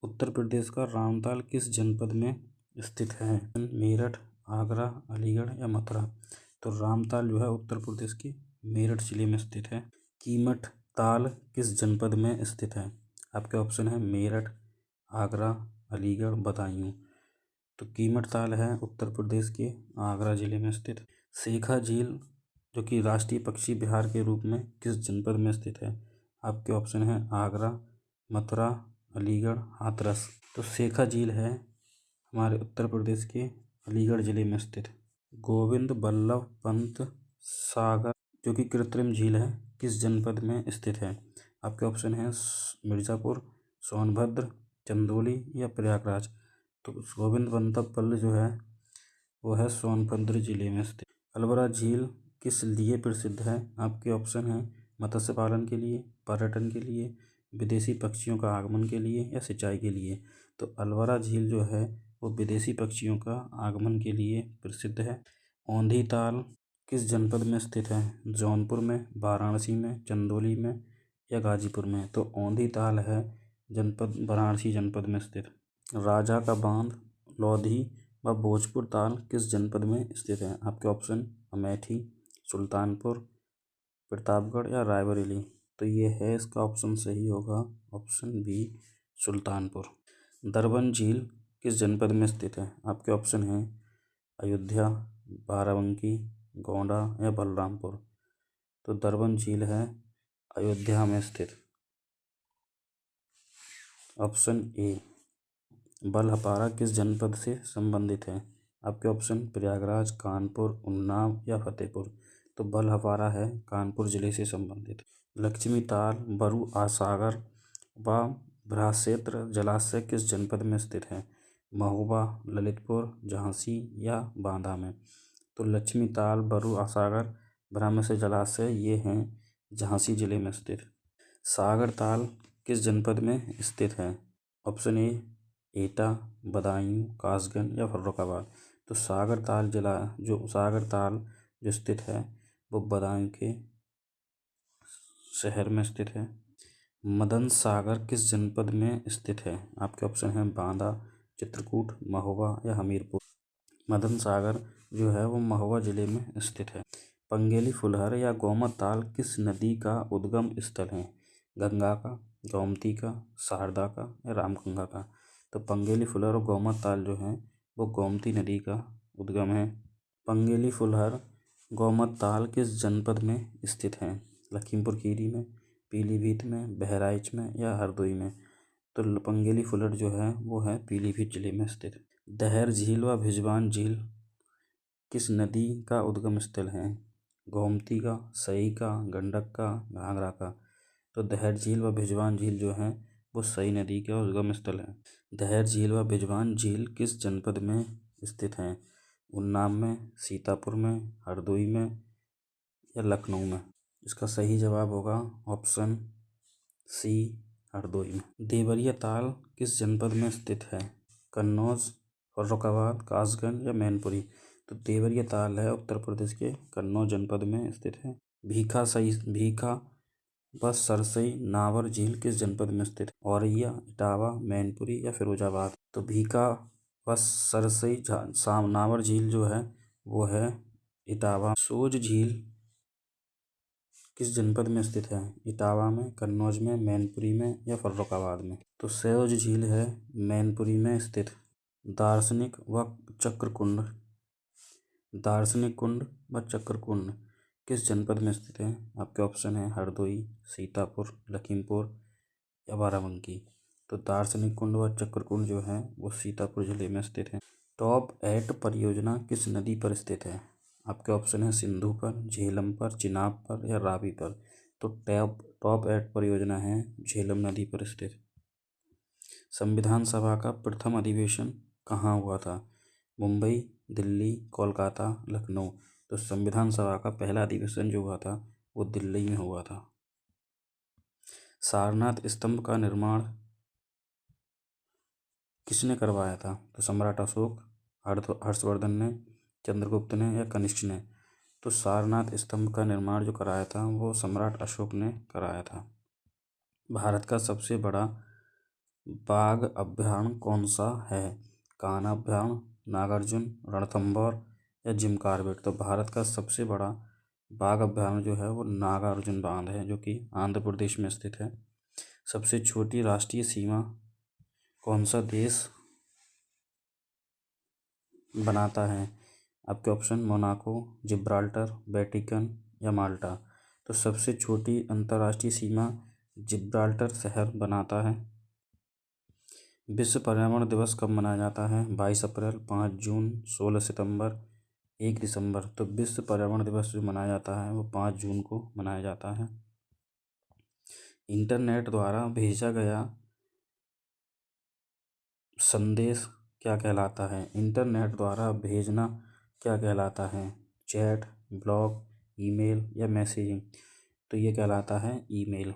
उत्तर प्रदेश का रामताल किस जनपद में स्थित है? मेरठ, आगरा, अलीगढ़ या मथुरा? तो रामताल जो है उत्तर प्रदेश के मेरठ जिले में स्थित है। कीमठ ताल किस जनपद में स्थित है? आपके ऑप्शन है मेरठ, आगरा, अलीगढ़, बदायूं। तो कीमठ ताल है उत्तर प्रदेश के आगरा जिले में स्थित। शेखा झील जो कि राष्ट्रीय पक्षी विहार के रूप में किस जनपद में स्थित है? आपके ऑप्शन है आगरा, मथुरा, अलीगढ़, हाथरस। तो शेखा झील है हमारे उत्तर प्रदेश के अलीगढ़ जिले में स्थित। गोविंद बल्लभ पंत सागर जो कि कृत्रिम झील है किस जनपद में स्थित है? आपके ऑप्शन है मिर्ज़ापुर, सोनभद्र, चंदौली या प्रयागराज। तो गोविंद बल्लभ पंत जो है वो है सोनभद्र जिले में स्थित। अल्बरा झील किस लिए प्रसिद्ध है? आपके ऑप्शन है मत्स्य पालन के लिए, पर्यटन के लिए, विदेशी पक्षियों का आगमन के लिए या सिंचाई के लिए। तो अल्बरा झील जो है वो विदेशी पक्षियों का आगमन के लिए प्रसिद्ध है। औंधी ताल किस जनपद में स्थित है? जौनपुर में, वाराणसी में, चंदौली में या गाजीपुर में? तो औंधी ताल है वाराणसी जनपद में स्थित। राजा का बांध, लोधी व भोजपुर ताल किस जनपद में स्थित है? आपके ऑप्शन अमेठी, सुल्तानपुर, प्रतापगढ़ या रायबरेली। तो ये है इसका ऑप्शन सही होगा ऑप्शन बी सुल्तानपुर। दरबन झील किस जनपद में स्थित है? आपके ऑप्शन हैं अयोध्या, बाराबंकी, गोंडा या बलरामपुर। तो दरबन झील है अयोध्या में स्थित। Option A. बलहपारा किस जनपद से संबंधित है? आपके ऑप्शन प्रयागराज, कानपुर, उन्नाव या फतेहपुर। तो बलहपारा है कानपुर जिले से संबंधित। लक्ष्मी ताल, बरू आसागर व ब्रह्मक्षेत्र जलाशय किस जनपद में स्थित है? महोबा, ललितपुर, झांसी या बांदा में? तो लक्ष्मी ताल, बरू आसागर, ब्रह्मक्षेत्र जलाशय ये हैं झांसी जिले में स्थित। सागर ताल किस जनपद में स्थित है? ऑप्शन ए एटा, बदायूं, कासगंज या फर्रुखाबाद। तो सागर ताल जो स्थित है वो बदायूं के शहर में स्थित है। मदन सागर किस जनपद में स्थित है? आपके ऑप्शन हैं बांदा, चित्रकूट, महोबा या हमीरपुर। मदन सागर जो है वो महोबा जिले में स्थित है। पंगेली फुलहर या गोमत ताल किस नदी का उद्गम स्थल है? गंगा का, गोमती का, शारदा का या रामगंगा का? तो पंगेली फुलहर और गोमत ताल जो है वो गोमती नदी का उद्गम है। पंगेली फुलहर, गोमत ताल किस जनपद में स्थित है? लखीमपुर खीरी में, पीलीभीत में, बहराइच में या हरदोई में? तो पंगेली फुलहर जो है वो है पीलीभीत जिले में स्थित। दहर झील व भिजवान झील किस नदी का उद्गम स्थल है? गोमती का, सई का, गंडक का, घाघरा का? तो दहर झील व भिजवान झील जो है वो सई नदी का उद्गम स्थल है। दहर झील व भिजवान झील किस जनपद में स्थित हैं? उन्नाव में, सीतापुर में, हरदोई में या लखनऊ में? इसका सही जवाब होगा ऑप्शन सी हरदोई में। देवरिया ताल किस जनपद में स्थित है? कन्नौज, फर्रुखाबाद, कासगंज या मैनपुरी? तो देवरिया ताल है उत्तर प्रदेश के कन्नौज जनपद में स्थित है। भीखा व सरसई नावर झील किस जनपद में स्थित है? औरैया, इटावा, मैनपुरी या फिरोजाबाद? तो भीखा व सरसई नावर झील जो है वो है इटावा। सोज झील किस जनपद में स्थित है? इटावा में, कन्नौज में, मैनपुरी में या फर्रुखाबाद में? तो सोज झील है मैनपुरी में स्थित। दार्शनिक कुंड व चक्रकुंड किस जनपद में स्थित है? आपके ऑप्शन है हरदोई, सीतापुर, लखीमपुर या बाराबंकी। तो दार्शनिक कुंड व चक्रकुंड जो है वो सीतापुर जिले में स्थित है। टॉप 8 परियोजना किस नदी पर स्थित है? आपके ऑप्शन है सिंधु पर, झेलम पर, चिनाब पर या रावी पर? तो टॉप 8 परियोजना है झेलम नदी पर स्थित। संविधान सभा का प्रथम अधिवेशन कहाँ हुआ था? मुंबई, दिल्ली, कोलकाता, लखनऊ? तो संविधान सभा का पहला अधिवेशन जो हुआ था वो दिल्ली में हुआ था। सारनाथ स्तंभ का निर्माण किसने करवाया था? तो सम्राट अशोक, हर्षवर्धन ने, चंद्रगुप्त ने या कनिष्क ने? तो सारनाथ स्तंभ का निर्माण जो कराया था वो सम्राट अशोक ने कराया था। भारत का सबसे बड़ा बाघ अभयारण्य कौन सा है? कान्हा अभयारण्य, नागार्जुन, रणथंभौर या जिम कॉर्बेट। तो भारत का सबसे बड़ा बाघ अभयारण्य जो है वो नागार्जुन बांध है, जो कि आंध्र प्रदेश में स्थित है। सबसे छोटी राष्ट्रीय सीमा कौन सा देश बनाता है? आपके ऑप्शन मोनाको, जिब्राल्टर, वेटिकन या माल्टा। तो सबसे छोटी अंतर्राष्ट्रीय सीमा जिब्राल्टर शहर बनाता है। विश्व पर्यावरण दिवस कब मनाया जाता है? 22 अप्रैल, 5 जून, 16 सितंबर, 1 दिसंबर। तो विश्व पर्यावरण दिवस जो मनाया जाता है वो 5 जून को मनाया जाता है। इंटरनेट द्वारा भेजा गया संदेश क्या कहलाता है? इंटरनेट द्वारा भेजना क्या कहलाता है? चैट, ब्लॉग, ईमेल या मैसेजिंग। तो ये कहलाता है ईमेल।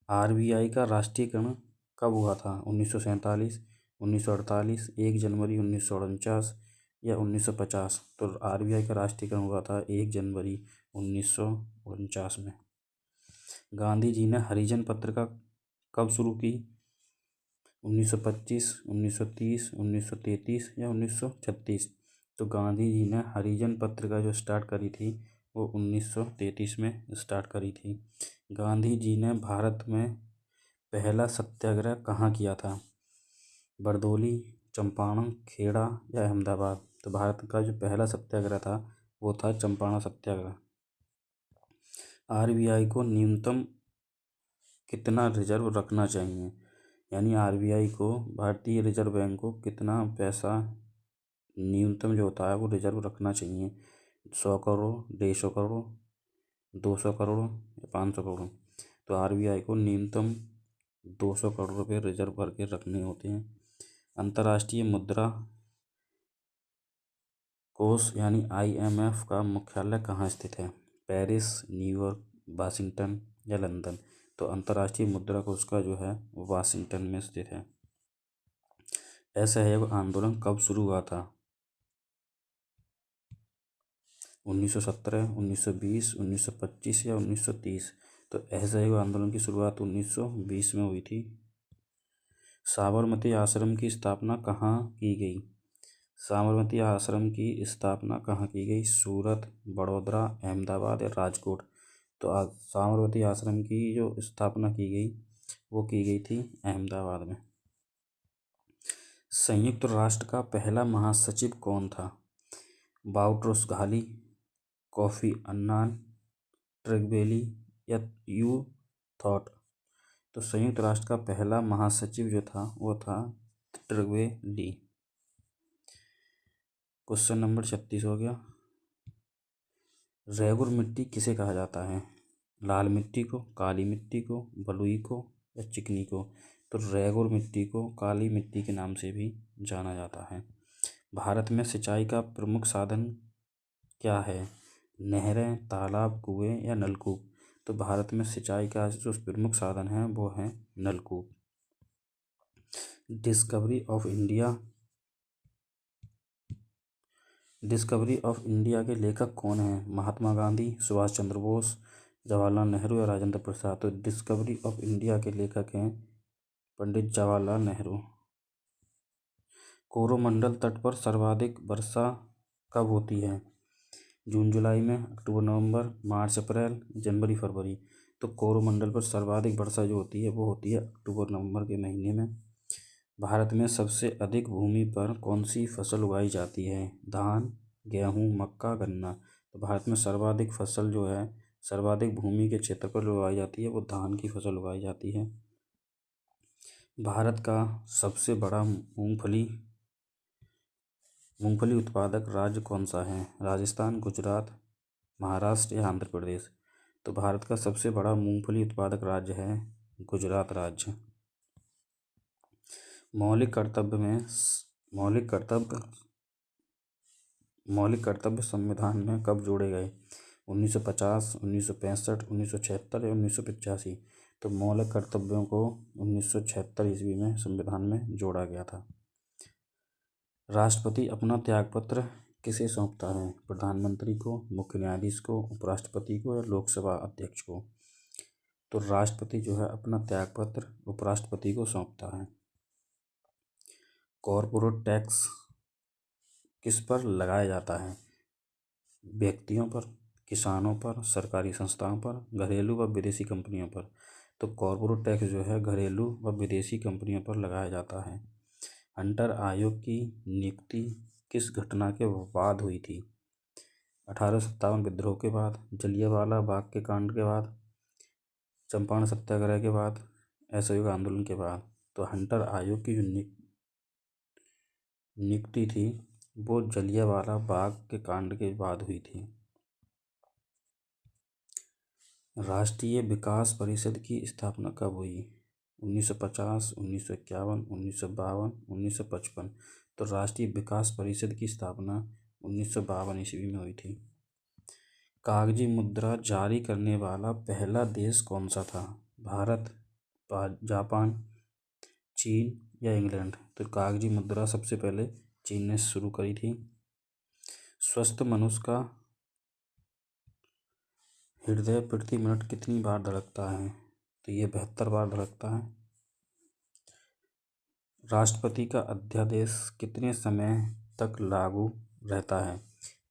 आरबीआई का राष्ट्रीयकरण कब हुआ था? 1947, 1948, 1 जनवरी 1949 या 1950। तो आरबीआई का राष्ट्रीयकरण हुआ था 1 जनवरी 1949 में। गांधी जी ने हरिजन पत्रिका कब शुरू की? 1925, 1930, 1933 या 1936। तो गांधी जी ने हरिजन पत्रिका जो स्टार्ट करी थी वो 1933 में स्टार्ट करी थी। गांधी जी ने भारत में पहला सत्याग्रह कहाँ किया था? बरदौली, चंपारण, खेड़ा या अहमदाबाद। तो भारत का जो पहला सत्याग्रह था वो था चंपारण सत्याग्रह। आरबीआई को न्यूनतम कितना रिजर्व रखना चाहिए? यानी आरबीआई को, भारतीय रिजर्व बैंक को कितना पैसा न्यूनतम जो होता है वो रिजर्व रखना चाहिए? 100 करोड़, 150 करोड़, 200 करोड़ या 500 करोड़। तो आरबीआई को न्यूनतम 200 करोड़ रुपये रिजर्व करके रखने होते हैं। अंतर्राष्ट्रीय मुद्रा कोष यानी आईएमएफ का मुख्यालय कहाँ स्थित है? पेरिस, न्यूयॉर्क, वाशिंगटन या लंदन। तो अंतर्राष्ट्रीय मुद्रा कोष का जो है वो वाशिंगटन में स्थित है। असहयोग आंदोलन कब शुरू हुआ था? 1917, 1920, 1925 या 1930। तो असहयोग आंदोलन की शुरुआत 1920 में हुई थी। साबरमती आश्रम की स्थापना कहाँ की गई? साबरमती आश्रम की स्थापना कहाँ की गई? सूरत, बड़ौदा, अहमदाबाद या राजकोट। तो साबरमती आश्रम की जो स्थापना की गई वो की गई थी अहमदाबाद में। संयुक्त राष्ट्र का पहला महासचिव कौन था? बाउट्रोस घाली, कोफी अन्नान, ट्रेगवेली या यू थॉट। तो संयुक्त राष्ट्र का पहला महासचिव जो था वो था ट्रेगवेली। क्वेश्चन नंबर 36 हो गया। रेगुर मिट्टी किसे कहा जाता है? लाल मिट्टी को, काली मिट्टी को, बलुई को या चिकनी को। तो रेगुर मिट्टी को काली मिट्टी के नाम से भी जाना जाता है। भारत में सिंचाई का प्रमुख साधन क्या है? नहरें, तालाब, कुएं या नलकूप। तो भारत में सिंचाई का जो प्रमुख साधन है वो है नलकूप। डिस्कवरी ऑफ इंडिया के लेखक कौन हैं? महात्मा गांधी, सुभाष चंद्र बोस, जवाहरलाल नेहरू या राजेंद्र प्रसाद। तो डिस्कवरी ऑफ इंडिया के लेखक हैं पंडित जवाहरलाल नेहरू। कोरोमंडल तट पर सर्वाधिक वर्षा कब होती है? जून जुलाई में, अक्टूबर नवंबर, मार्च अप्रैल, जनवरी फरवरी। तो कोरोमंडल पर सर्वाधिक वर्षा जो होती है वो होती है अक्टूबर नवंबर के महीने में। भारत में सबसे अधिक भूमि पर कौन सी फसल उगाई जाती है? धान, गेहूँ, मक्का, गन्ना। तो भारत में सर्वाधिक फसल जो है, सर्वाधिक भूमि के क्षेत्र पर उगाई जाती है वो धान की फसल उगाई जाती है। भारत का सबसे बड़ा मूंगफली उत्पादक राज्य कौन सा है? राजस्थान, गुजरात, महाराष्ट्र या आंध्र प्रदेश। तो भारत का सबसे बड़ा मूंगफली उत्पादक राज्य है गुजरात राज्य। मौलिक कर्तव्य संविधान में कब जोड़े गए? 1950, 1965, 1976 या 1985। तो मौलिक कर्तव्यों को 1976 ईस्वी में संविधान में जोड़ा गया था। राष्ट्रपति अपना त्यागपत्र किसे सौंपता है? प्रधानमंत्री को, मुख्य न्यायाधीश को, उपराष्ट्रपति को या लोकसभा अध्यक्ष को। तो राष्ट्रपति जो है अपना त्यागपत्र उपराष्ट्रपति को सौंपता है। कॉरपोरेट टैक्स किस पर लगाया जाता है? व्यक्तियों पर, किसानों पर, सरकारी संस्थाओं पर, घरेलू व विदेशी कंपनियों पर। तो कॉरपोरेट टैक्स जो है घरेलू व विदेशी कंपनियों पर लगाया जाता है। हंटर आयोग की नियुक्ति किस घटना के बाद हुई थी? 1857 विद्रोह के बाद, जलियांवाला बाग के कांड के बाद, चंपारण सत्याग्रह के बाद, असहयोग आंदोलन के बाद। तो हंटर आयोग की जो नियुक्ति थी वो जलियांवाला बाग के कांड के बाद हुई थी। राष्ट्रीय विकास परिषद की स्थापना कब हुई? 1950, 1951, 1952, 1955। तो राष्ट्रीय विकास परिषद की स्थापना 1952 ईस्वी में हुई थी। कागजी मुद्रा जारी करने वाला पहला देश कौन सा था? भारत, जापान, चीन या इंग्लैंड? तो कागजी मुद्रा सबसे पहले चीन ने शुरू करी थी। स्वस्थ मनुष्य का हृदय प्रति मिनट कितनी बार धड़कता है? तो ये 72 बार धड़कता है। राष्ट्रपति का अध्यादेश कितने समय तक लागू रहता है?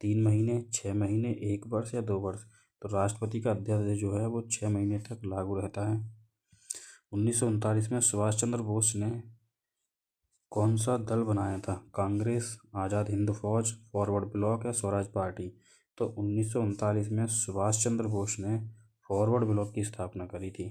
3 महीने, 6 महीने, 1 वर्ष या 2 वर्ष? तो राष्ट्रपति का अध्यादेश जो है वो 6 महीने तक लागू रहता है। 1939 में सुभाष चंद्र बोस ने कौन सा दल बनाया था? कांग्रेस, आज़ाद हिंद फौज, फॉरवर्ड ब्लॉक या स्वराज पार्टी? तो 1939 में सुभाष चंद्र बोस ने फॉरवर्ड ब्लॉक की स्थापना करी थी।